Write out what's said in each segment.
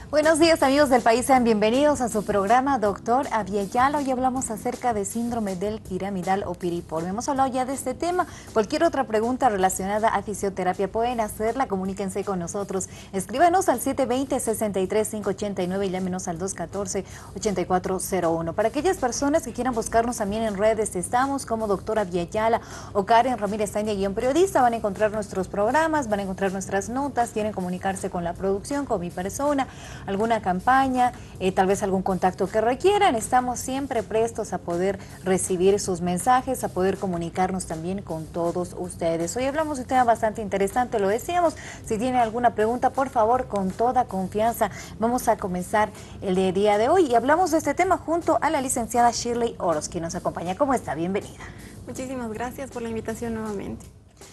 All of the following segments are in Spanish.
Buenos días, amigos del país, sean bienvenidos a su programa Doctor Aviala. Hoy hablamos acerca de síndrome del piramidal o piriforme. Hemos hablado ya de este tema. Cualquier otra pregunta relacionada a fisioterapia pueden hacerla, comuníquense con nosotros. Escríbanos al 720-63-589 y llámenos al 214-8401. Para aquellas personas que quieran buscarnos también en redes, estamos como Doctor Aviala o Karen Ramírez Taña-periodista. Van a encontrar nuestros programas, van a encontrar nuestras notas, quieren comunicarse con la producción, con mi persona, alguna campaña, tal vez algún contacto que requieran. Estamos siempre prestos a poder recibir sus mensajes, a poder comunicarnos también con todos ustedes. Hoy hablamos de un tema bastante interesante, lo decíamos. Si tienen alguna pregunta, por favor, con toda confianza, vamos a comenzar el día de hoy y hablamos de este tema junto a la licenciada Shirley Oros, quien nos acompaña. ¿Cómo está? Bienvenida. Muchísimas gracias por la invitación nuevamente.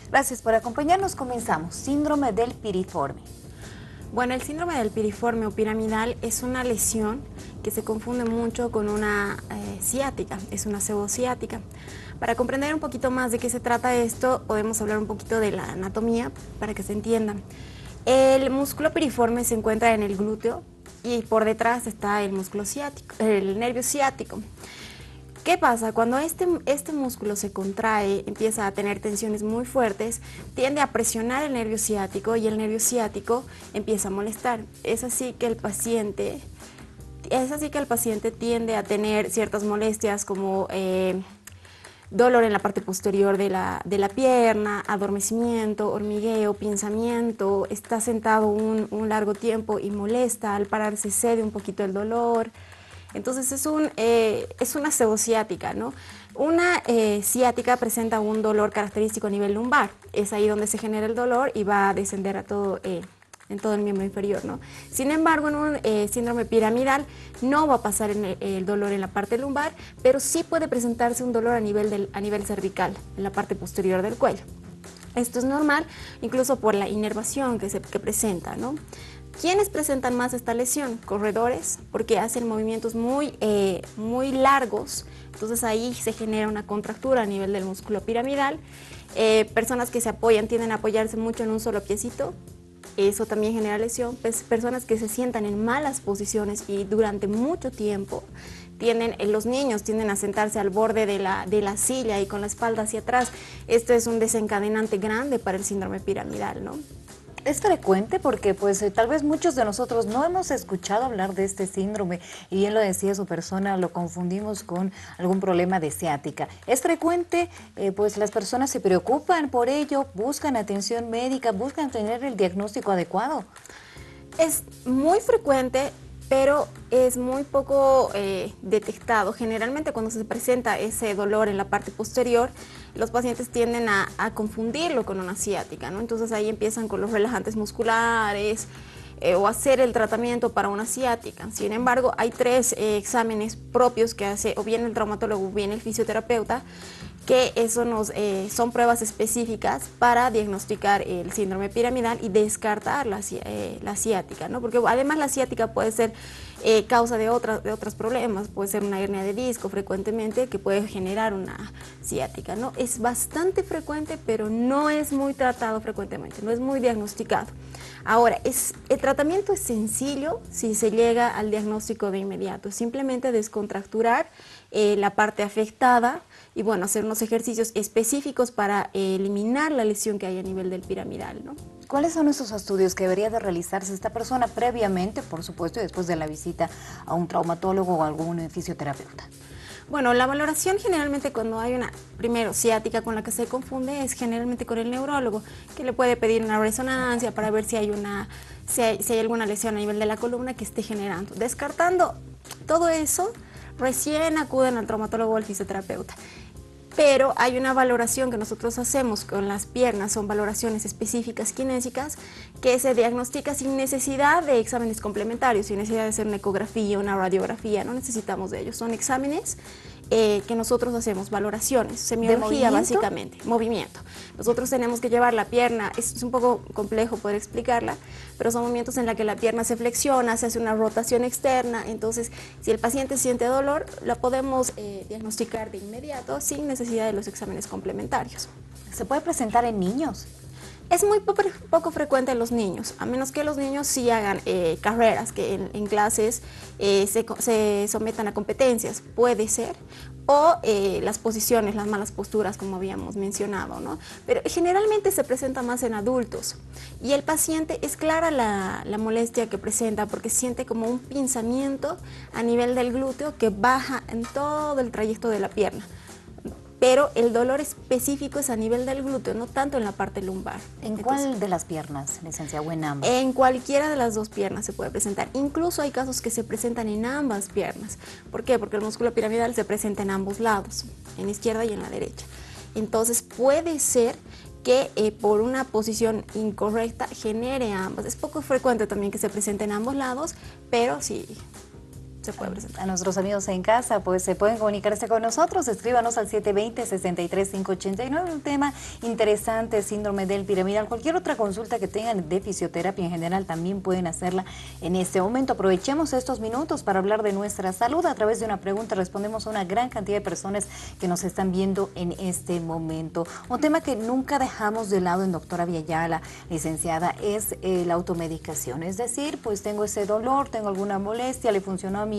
Gracias por acompañarnos. Comenzamos. Síndrome del piriforme. Bueno, el síndrome del piriforme o piramidal es una lesión que se confunde mucho con una ciática, es una pseudociática. Para comprender un poquito más de qué se trata esto, podemos hablar un poquito de la anatomía para que se entienda. El músculo piriforme se encuentra en el glúteo y por detrás está el músculo ciático, el nervio ciático. ¿Qué pasa? Cuando este músculo se contrae, empieza a tener tensiones muy fuertes, tiende a presionar el nervio ciático y el nervio ciático empieza a molestar. Es así que el paciente tiende a tener ciertas molestias como dolor en la parte posterior de la pierna, adormecimiento, hormigueo, pinzamiento, está sentado un largo tiempo y molesta, al pararse cede un poquito el dolor. Entonces es una pseudociática, ¿no? Una ciática presenta un dolor característico a nivel lumbar. Es ahí donde se genera el dolor y va a descender en todo el miembro inferior, ¿no? Sin embargo, en un síndrome piramidal no va a pasar el dolor en la parte lumbar, pero sí puede presentarse un dolor a nivel cervical, en la parte posterior del cuello. Esto es normal, incluso por la inervación que presenta, ¿no? ¿Quiénes presentan más esta lesión? Corredores, porque hacen movimientos muy largos, entonces ahí se genera una contractura a nivel del músculo piramidal. Personas que tienden a apoyarse mucho en un solo piecito, eso también genera lesión. Personas que se sientan en malas posiciones y durante mucho tiempo, los niños tienden a sentarse al borde de la silla y con la espalda hacia atrás. Esto es un desencadenante grande para el síndrome piramidal, ¿no? Es frecuente porque tal vez muchos de nosotros no hemos escuchado hablar de este síndrome y bien lo decía su persona, lo confundimos con algún problema de ciática. Es frecuente, las personas se preocupan por ello, buscan atención médica, buscan tener el diagnóstico adecuado. Es muy frecuente, pero es muy poco detectado. Generalmente cuando se presenta ese dolor en la parte posterior, los pacientes tienden a confundirlo con una ciática, ¿no? Entonces ahí empiezan con los relajantes musculares o hacer el tratamiento para una ciática. Sin embargo, hay 3 exámenes propios que hace o bien el traumatólogo o bien el fisioterapeuta, que eso son pruebas específicas para diagnosticar el síndrome piramidal y descartar la ciática, ¿no? Porque además la ciática puede ser causa de otros problemas, puede ser una hernia de disco frecuentemente que puede generar una ciática, ¿no? Es bastante frecuente, pero no es muy tratado frecuentemente, no es muy diagnosticado. Ahora, el tratamiento es sencillo si se llega al diagnóstico de inmediato, simplemente descontracturar la parte afectada y bueno, hacer unos ejercicios específicos para eliminar la lesión que hay a nivel del piramidal, ¿no? ¿Cuáles son esos estudios que debería de realizarse esta persona previamente, por supuesto, y después de la visita a un traumatólogo o algún fisioterapeuta? Bueno, la valoración generalmente cuando hay una, primero, ciática con la que se confunde es generalmente con el neurólogo, que le puede pedir una resonancia para ver si hay alguna lesión a nivel de la columna que esté generando. Descartando todo eso, recién acuden al traumatólogo o al fisioterapeuta. Pero hay una valoración que nosotros hacemos con las piernas, son valoraciones específicas kinésicas que se diagnostica sin necesidad de exámenes complementarios, sin necesidad de hacer una ecografía, una radiografía, no necesitamos de ellos, son exámenes que nosotros hacemos, valoraciones, semiología básicamente, movimiento. Nosotros tenemos que llevar la pierna, es un poco complejo poder explicarla, pero son movimientos en los que la pierna se flexiona, se hace una rotación externa, entonces si el paciente siente dolor, la podemos diagnosticar de inmediato sin necesidad de los exámenes complementarios. ¿Se puede presentar en niños? Es muy poco frecuente en los niños, a menos que los niños sí hagan carreras, que en clases se sometan a competencias, puede ser, o las posiciones, las malas posturas, como habíamos mencionado, ¿no? Pero generalmente se presenta más en adultos y el paciente es clara la molestia que presenta porque siente como un pinzamiento a nivel del glúteo que baja en todo el trayecto de la pierna. Pero el dolor específico es a nivel del glúteo, no tanto en la parte lumbar. ¿En cuál de las piernas, licenciada, o en ambas? En cualquiera de las dos piernas se puede presentar. Incluso hay casos que se presentan en ambas piernas. ¿Por qué? Porque el músculo piramidal se presenta en ambos lados, en la izquierda y en la derecha. Entonces puede ser que por una posición incorrecta genere ambas. Es poco frecuente también que se presente en ambos lados, pero sí se puede presentar. A nuestros amigos en casa, pues se pueden comunicarse con nosotros, escríbanos al 720-63589, un tema interesante, síndrome del piramidal, cualquier otra consulta que tengan de fisioterapia en general también pueden hacerla en este momento. Aprovechemos estos minutos para hablar de nuestra salud. A través de una pregunta respondemos a una gran cantidad de personas que nos están viendo en este momento. Un tema que nunca dejamos de lado en Doctora Abiyala, licenciada, es la automedicación, es decir, pues tengo ese dolor, tengo alguna molestia, le funcionó a mi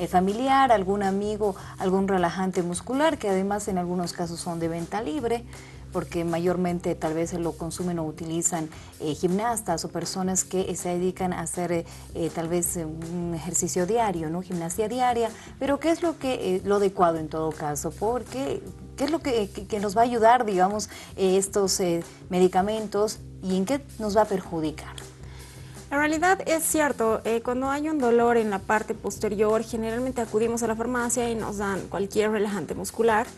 familiar, algún amigo, algún relajante muscular, que además en algunos casos son de venta libre, porque mayormente tal vez lo consumen o utilizan gimnastas o personas que se dedican a hacer tal vez un ejercicio diario, ¿no? Gimnasia diaria, pero ¿qué es lo adecuado en todo caso? Porque ¿qué es lo que nos va a ayudar, digamos, estos medicamentos y en qué nos va a perjudicar? En realidad es cierto, cuando hay un dolor en la parte posterior, generalmente acudimos a la farmacia y nos dan cualquier relajante muscular,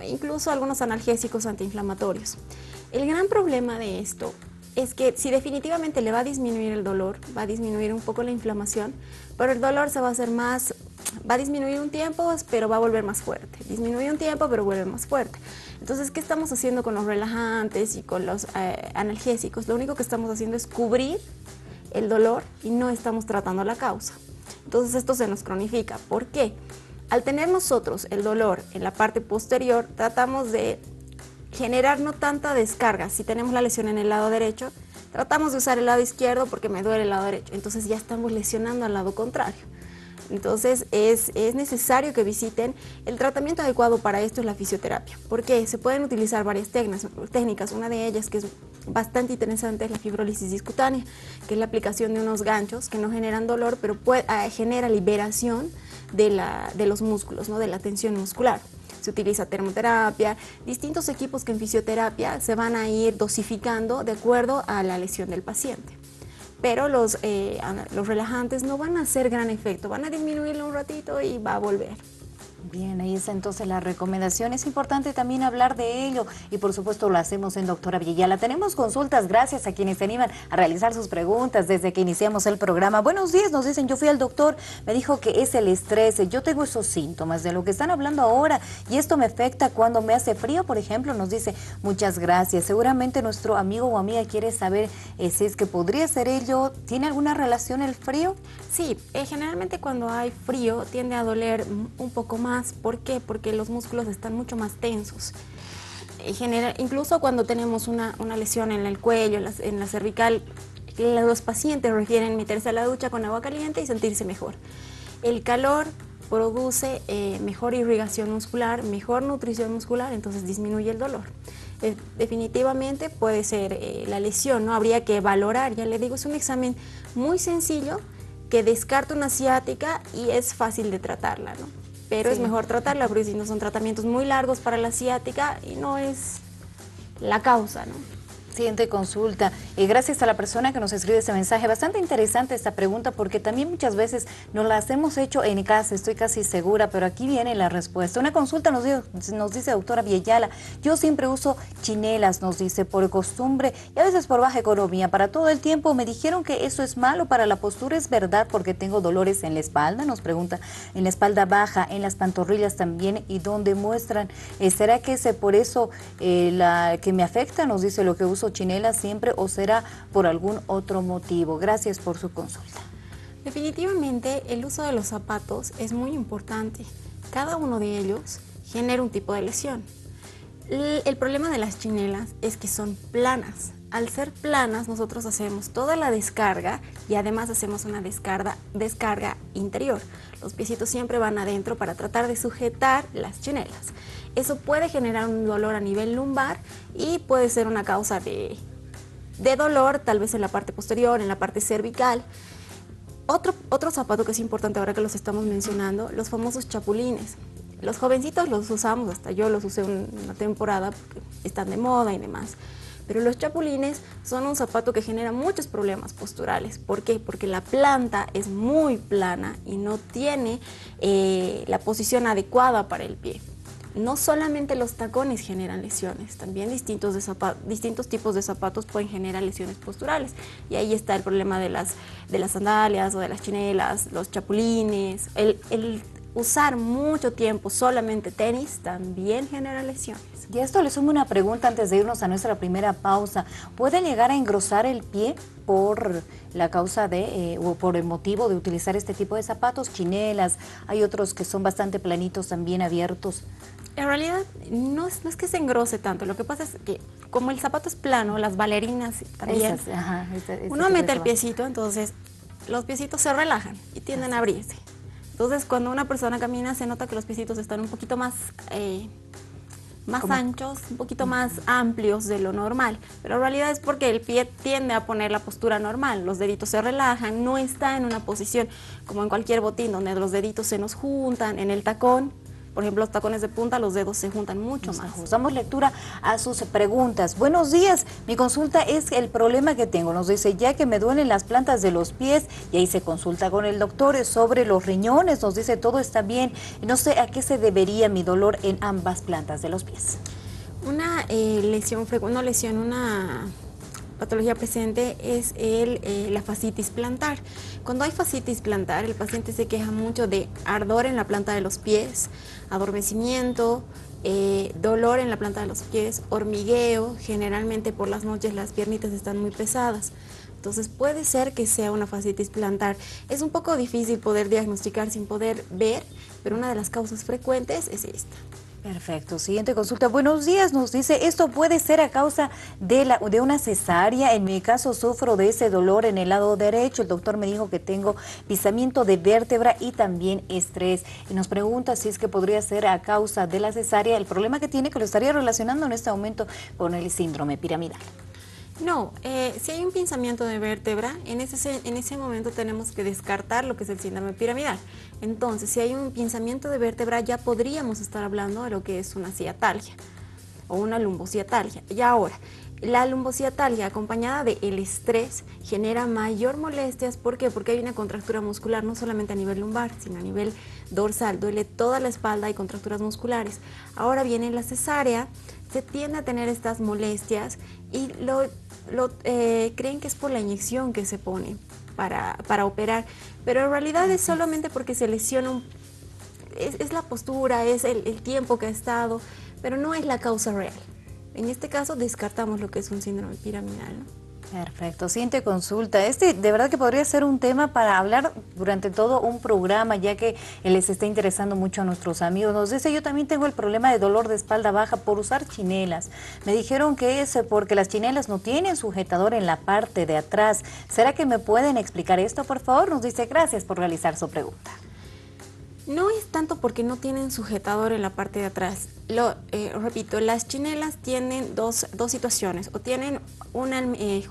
incluso algunos analgésicos antiinflamatorios. El gran problema de esto es que si definitivamente le va a disminuir el dolor, va a disminuir un poco la inflamación, pero el dolor se va a hacer más, va a disminuir un tiempo, pero va a volver más fuerte. Disminuye un tiempo, pero vuelve más fuerte. Entonces, ¿qué estamos haciendo con los relajantes y con los analgésicos? Lo único que estamos haciendo es cubrir el dolor y no estamos tratando la causa. Entonces esto se nos cronifica. ¿Por qué? Al tener nosotros el dolor en la parte posterior, tratamos de generar no tanta descarga. Si tenemos la lesión en el lado derecho, tratamos de usar el lado izquierdo porque me duele el lado derecho. Entonces ya estamos lesionando al lado contrario. Entonces es necesario que visiten. El tratamiento adecuado para esto es la fisioterapia. ¿Por qué? Se pueden utilizar varias técnicas. Una de ellas, que es bastante interesante, es la fibrólisis discutánea, que es la aplicación de unos ganchos que no generan dolor, pero genera liberación de los músculos, ¿no? De la tensión muscular. Se utiliza termoterapia, distintos equipos que en fisioterapia se van a ir dosificando de acuerdo a la lesión del paciente. Pero los relajantes no van a hacer gran efecto, van a disminuirlo un ratito y va a volver. Bien, ahí está entonces la recomendación. Es importante también hablar de ello y por supuesto lo hacemos en Doctora Abiyala. Tenemos consultas, gracias a quienes se animan a realizar sus preguntas desde que iniciamos el programa. Buenos días, nos dicen, yo fui al doctor, me dijo que es el estrés, yo tengo esos síntomas de lo que están hablando ahora y esto me afecta cuando me hace frío, por ejemplo, nos dice, muchas gracias. Seguramente nuestro amigo o amiga quiere saber si es que podría ser ello. ¿Tiene alguna relación el frío? Sí, generalmente cuando hay frío tiende a doler un poco más. ¿Por qué? Porque los músculos están mucho más tensos. Incluso cuando tenemos una lesión en el cuello, en la cervical, los pacientes refieren meterse a la ducha con agua caliente y sentirse mejor. El calor produce mejor irrigación muscular, mejor nutrición muscular, entonces disminuye el dolor. Definitivamente puede ser la lesión, ¿no? Habría que valorar, ya le digo, es un examen muy sencillo que descarta una ciática y es fácil de tratarla, ¿no? Pero sí, es mejor tratarla porque si no son tratamientos muy largos para la ciática y no es la causa, ¿no? Siguiente consulta. Gracias a la persona que nos escribe este mensaje. Bastante interesante esta pregunta porque también muchas veces nos las hemos hecho en casa, estoy casi segura, pero aquí viene la respuesta. Una consulta nos dice doctora Abiyala, yo siempre uso chinelas, nos dice, por costumbre y a veces por baja economía. Para todo el tiempo me dijeron que eso es malo para la postura. ¿Es verdad? Porque tengo dolores en la espalda, nos pregunta, en la espalda baja, en las pantorrillas también y donde muestran. ¿Será que es por eso que me afecta? Nos dice lo que uso chinelas siempre o será por algún otro motivo. Gracias por su consulta. Definitivamente el uso de los zapatos es muy importante. Cada uno de ellos genera un tipo de lesión. El problema de las chinelas es que son planas, al ser planas, nosotros hacemos toda la descarga y además hacemos una descarga interior. Los piecitos siempre van adentro para tratar de sujetar las chinelas. Eso puede generar un dolor a nivel lumbar y puede ser una causa de dolor, tal vez en la parte posterior, en la parte cervical. Otro zapato que es importante ahora que los estamos mencionando, los famosos chapulines. Los jovencitos los usamos, hasta yo los usé una temporada porque están de moda y demás. Pero los chapulines son un zapato que genera muchos problemas posturales. ¿Por qué? Porque la planta es muy plana y no tiene la posición adecuada para el pie. No solamente los tacones generan lesiones, también distintos tipos de zapatos pueden generar lesiones posturales. Y ahí está el problema de las sandalias o de las chinelas, los chapulines. El usar mucho tiempo solamente tenis también genera lesiones. Y a esto le sumo una pregunta antes de irnos a nuestra primera pausa. ¿Puede llegar a engrosar el pie por la causa o por el motivo de utilizar este tipo de zapatos, chinelas? Hay otros que son bastante planitos, también abiertos. En realidad no es que se engrose tanto, lo que pasa es que como el zapato es plano, las bailarinas también, uno mete el piecito, entonces los piecitos se relajan y tienden a abrirse. Entonces cuando una persona camina se nota que los piecitos están un poquito más anchos, un poquito más amplios de lo normal, pero en realidad es porque el pie tiende a poner la postura normal, los deditos se relajan, no está en una posición como en cualquier botín donde los deditos se nos juntan, en el tacón. Por ejemplo, los tacones de punta, los dedos se juntan mucho más. Damos lectura a sus preguntas. Buenos días, mi consulta es el problema que tengo. Nos dice, ya que me duelen las plantas de los pies, y ahí se consulta con el doctor sobre los riñones, nos dice, todo está bien. No sé a qué se debería mi dolor en ambas plantas de los pies. Una patología presente es la fascitis plantar. Cuando hay fascitis plantar, el paciente se queja mucho de ardor en la planta de los pies, adormecimiento, dolor en la planta de los pies, hormigueo, generalmente por las noches las piernitas están muy pesadas. Entonces puede ser que sea una fascitis plantar. Es un poco difícil poder diagnosticar sin poder ver, pero una de las causas frecuentes es esta. Perfecto. Siguiente consulta. Buenos días. Nos dice, ¿esto puede ser a causa de una cesárea? En mi caso sufro de ese dolor en el lado derecho. El doctor me dijo que tengo pisamiento de vértebra y también estrés. Y nos pregunta si es que podría ser a causa de la cesárea. El problema que tiene, que lo estaría relacionando en este momento con el síndrome piramidal. No, si hay un pinzamiento de vértebra, en ese momento tenemos que descartar lo que es el síndrome piramidal. Entonces, si hay un pinzamiento de vértebra, ya podríamos estar hablando de lo que es una ciatalgia o una lumbociatalgia. Y ahora, la lumbociatalgia acompañada del estrés genera mayor molestias. ¿Por qué? Porque hay una contractura muscular, no solamente a nivel lumbar, sino a nivel dorsal. Duele toda la espalda y contracturas musculares. Ahora viene la cesárea, se tiende a tener estas molestias y creen que es por la inyección que se pone para operar, pero en realidad es solamente porque se lesiona, es la postura, es el tiempo que ha estado, pero no es la causa real. En este caso descartamos lo que es un síndrome piramidal, ¿no? Perfecto. Siguiente consulta. De verdad que podría ser un tema para hablar durante todo un programa, ya que les está interesando mucho a nuestros amigos. Nos dice, yo también tengo el problema de dolor de espalda baja por usar chinelas. Me dijeron que es porque las chinelas no tienen sujetador en la parte de atrás. ¿Será que me pueden explicar esto, por favor? Nos dice, gracias por realizar su pregunta. No es tanto porque no tienen sujetador en la parte de atrás. Repito, las chinelas tienen dos situaciones. O tienen una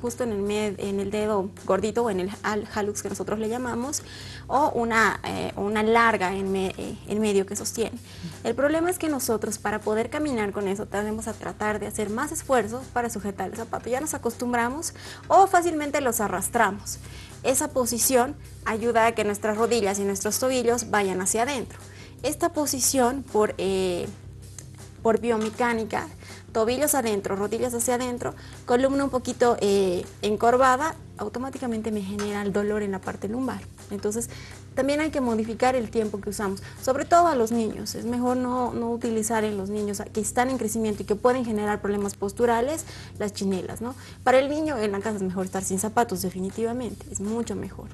justo en el dedo gordito o en el hallux que nosotros le llamamos, o una larga en medio que sostiene. El problema es que nosotros, para poder caminar con eso, tenemos a tratar de hacer más esfuerzos para sujetar el zapato. Ya nos acostumbramos o fácilmente los arrastramos. Esa posición ayuda a que nuestras rodillas y nuestros tobillos vayan hacia adentro. Esta posición por biomecánica, tobillos adentro, rodillas hacia adentro, columna un poquito encorvada, automáticamente me genera el dolor en la parte lumbar. Entonces, también hay que modificar el tiempo que usamos, sobre todo a los niños. Es mejor no utilizar en los niños que están en crecimiento y que pueden generar problemas posturales las chinelas, ¿no? Para el niño en la casa es mejor estar sin zapatos, definitivamente, es mucho mejor.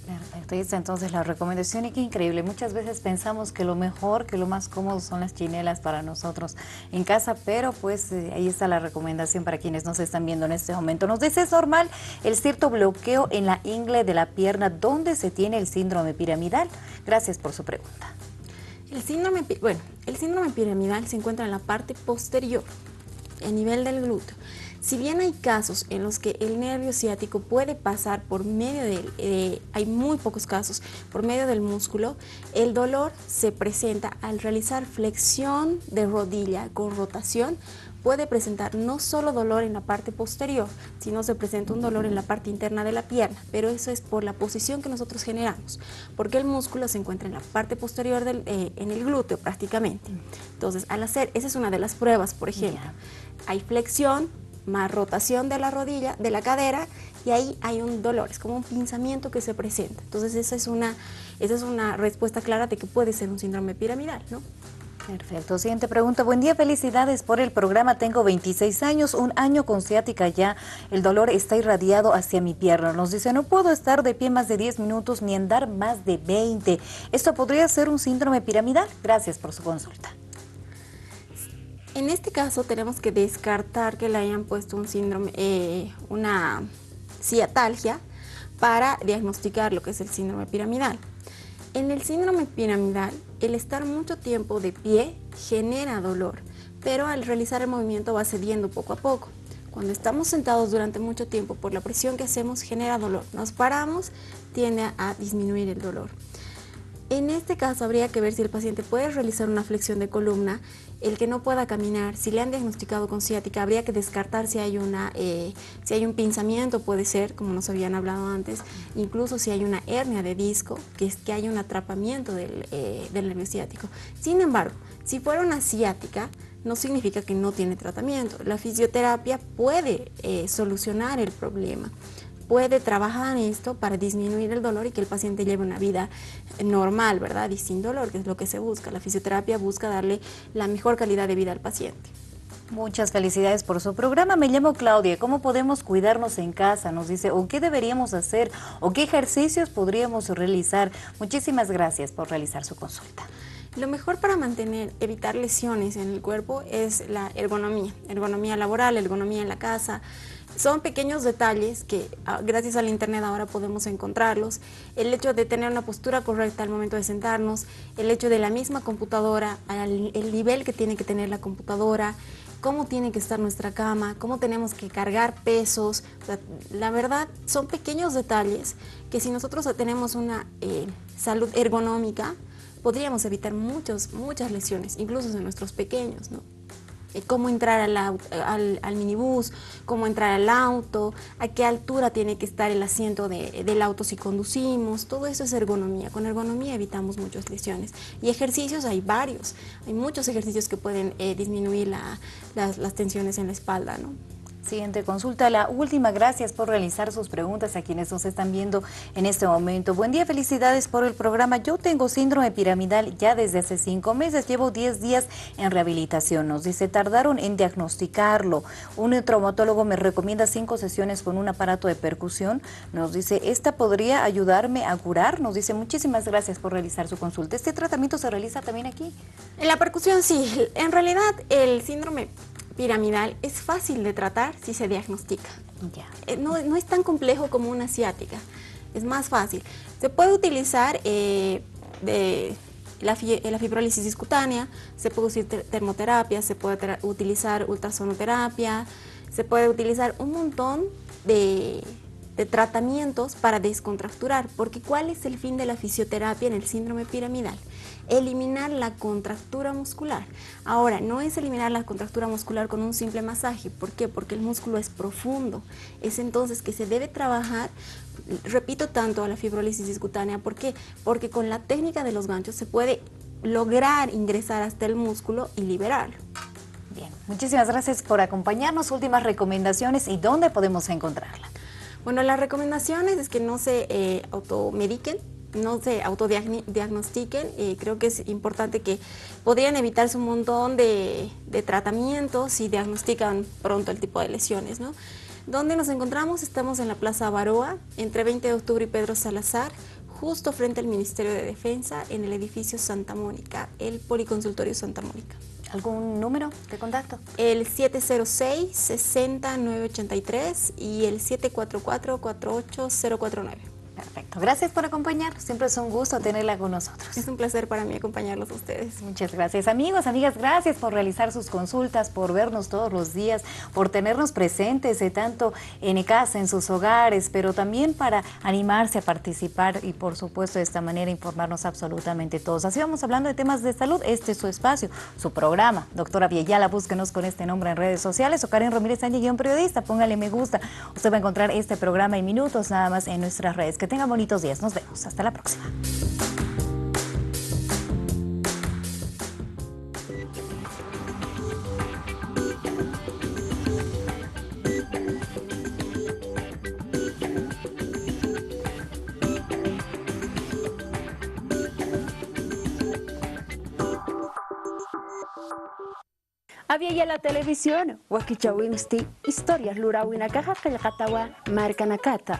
Perfecto. Perfecto, y está entonces la recomendación y qué increíble. Muchas veces pensamos que lo mejor, que lo más cómodo son las chinelas para nosotros en casa, pero pues ahí está la recomendación para quienes nos están viendo en este momento. Nos dice, ¿es normal el cierto bloqueo en la ingle de la pierna donde se tiene el síndrome piramidal? Gracias por su pregunta. El síndrome piramidal se encuentra en la parte posterior, a nivel del glúteo. Si bien hay casos en los que el nervio ciático puede pasar por medio hay muy pocos casos, por medio del músculo, el dolor se presenta al realizar flexión de rodilla con rotación. Puede presentar no solo dolor en la parte posterior, sino se presenta un dolor en la parte interna de la pierna, pero eso es por la posición que nosotros generamos, porque el músculo se encuentra en la parte posterior en el glúteo prácticamente. Entonces, al hacer, esa es una de las pruebas, por ejemplo, hay flexión más rotación de la rodilla, de la cadera, y ahí hay un dolor, es como un pinzamiento que se presenta. Entonces, esa es una respuesta clara de que puede ser un síndrome piramidal, ¿no? Perfecto. Siguiente pregunta. Buen día, felicidades por el programa. Tengo 26 años, un año con ciática ya. El dolor está irradiado hacia mi pierna. Nos dice, no puedo estar de pie más de 10 minutos ni andar más de 20. ¿Esto podría ser un síndrome piramidal? Gracias por su consulta. En este caso tenemos que descartar que le hayan puesto un síndrome, una ciatalgia para diagnosticar lo que es el síndrome piramidal. En el síndrome piramidal, el estar mucho tiempo de pie genera dolor, pero al realizar el movimiento va cediendo poco a poco. Cuando estamos sentados durante mucho tiempo, por la presión que hacemos, genera dolor. Nos paramos, tiende a disminuir el dolor. En este caso habría que ver si el paciente puede realizar una flexión de columna. El que no pueda caminar, si le han diagnosticado con ciática, habría que descartar si hay un pinzamiento, puede ser, como nos habían hablado antes, incluso si hay una hernia de disco, que es que hay un atrapamiento del nervio ciático. Sin embargo, si fuera una ciática, no significa que no tiene tratamiento. La fisioterapia puede solucionar el problema. Puede trabajar en esto para disminuir el dolor y que el paciente lleve una vida normal, ¿verdad? Y sin dolor, que es lo que se busca. La fisioterapia busca darle la mejor calidad de vida al paciente. Muchas felicidades por su programa. Me llamo Claudia. ¿Cómo podemos cuidarnos en casa? Nos dice, ¿o qué deberíamos hacer? ¿O qué ejercicios podríamos realizar? Muchísimas gracias por realizar su consulta. Lo mejor para evitar lesiones en el cuerpo es la ergonomía laboral, ergonomía en la casa. Son pequeños detalles que gracias al internet ahora podemos encontrarlos. El hecho de tener una postura correcta al momento de sentarnos, el hecho de la misma computadora, el nivel que tiene que tener la computadora, cómo tiene que estar nuestra cama, cómo tenemos que cargar pesos. O sea, la verdad, son pequeños detalles que si nosotros tenemos una salud ergonómica, podríamos evitar muchas lesiones, incluso de nuestros pequeños, ¿no? Cómo entrar al minibús, cómo entrar al auto, a qué altura tiene que estar el asiento del auto si conducimos, todo eso es ergonomía. Con ergonomía evitamos muchas lesiones. Y ejercicios hay varios, hay muchos ejercicios que pueden disminuir las tensiones en la espalda, ¿no? Siguiente consulta, la última. Gracias por realizar sus preguntas a quienes nos están viendo en este momento. Buen día, felicidades por el programa. Yo tengo síndrome piramidal ya desde hace 5 meses, llevo 10 días en rehabilitación. Nos dice, tardaron en diagnosticarlo. Un traumatólogo me recomienda 5 sesiones con un aparato de percusión. Nos dice, ¿esta podría ayudarme a curar? Nos dice, muchísimas gracias por realizar su consulta. ¿Este tratamiento se realiza también aquí? En la percusión sí, en realidad el síndrome piramidal es fácil de tratar si se diagnostica. No es tan complejo como una ciática, es más fácil. Se puede utilizar la fibrólisis discutánea, se puede usar termoterapia, se puede utilizar ultrasonoterapia, se puede utilizar un montón de tratamientos para descontracturar, porque ¿cuál es el fin de la fisioterapia en el síndrome piramidal? Eliminar la contractura muscular. Ahora, no es eliminar la contractura muscular con un simple masaje. ¿Por qué? Porque el músculo es profundo. Es entonces que se debe trabajar, repito tanto, a la fibrólisis discutánea. ¿Por qué? Porque con la técnica de los ganchos se puede lograr ingresar hasta el músculo y liberarlo. Bien, muchísimas gracias por acompañarnos. Últimas recomendaciones y dónde podemos encontrarla. Bueno, las recomendaciones es que no se automediquen, no se autodiagnostiquen. Creo que es importante que podrían evitarse un montón de tratamientos si diagnostican pronto el tipo de lesiones, ¿no? ¿Dónde nos encontramos? Estamos en la Plaza Baroa, entre 20 de octubre y Pedro Salazar, justo frente al Ministerio de Defensa, en el edificio Santa Mónica, el Policonsultorio Santa Mónica. ¿Algún número de contacto? El 706-60-983 y el 744-48049. Perfecto. Gracias por acompañarnos. Siempre es un gusto tenerla con nosotros. Es un placer para mí acompañarlos a ustedes. Muchas gracias, amigos, amigas. Gracias por realizar sus consultas, por vernos todos los días, por tenernos presentes, tanto en casa, en sus hogares, pero también para animarse a participar y, por supuesto, de esta manera informarnos absolutamente todos. Así vamos hablando de temas de salud. Este es su espacio, su programa. Doctora Vieyala, búsquenos con este nombre en redes sociales o Karen Ramírez Sánchez, periodista. Póngale me gusta. Usted va a encontrar este programa en minutos nada más en nuestras redes. Que tengan bonitos días. Nos vemos. Hasta la próxima. Había ya la televisión, Wakichawinsti, historias Lurawina Caja Marca Nakata.